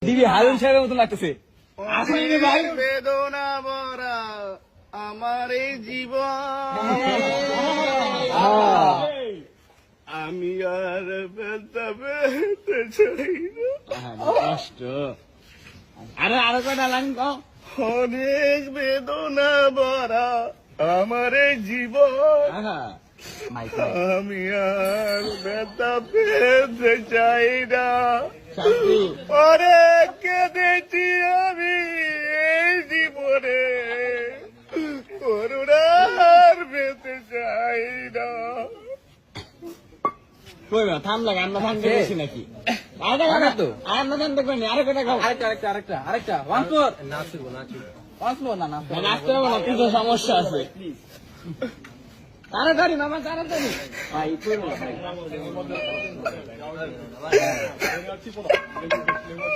দিবি হারুন সাহেবের মতন লাগতেছে। আসেনি রে ভাই। বেদনা ভরা আমার এই জীবন, আমি আর ব্যথা পেতে চাই না। কষ্ট। আরো কটা লাইন কও। অনেক বেদনা ভরা আমার এই জীবন, আমি আর ব্যথা পেতে চাই না। অনেক কেঁদেছি আমি এই জীবনে, করুণার পেতে চাই না। থাম লাগে আমরা থামতে গেছি নাকি? আরো কটা খাও। আরেকটা ওয়ান ফোর নাচবো না নাচতে হবে না, কিছু সমস্যা আছে। তাড়াতাড়ি মামা তাড়াতাড়ি ভাই।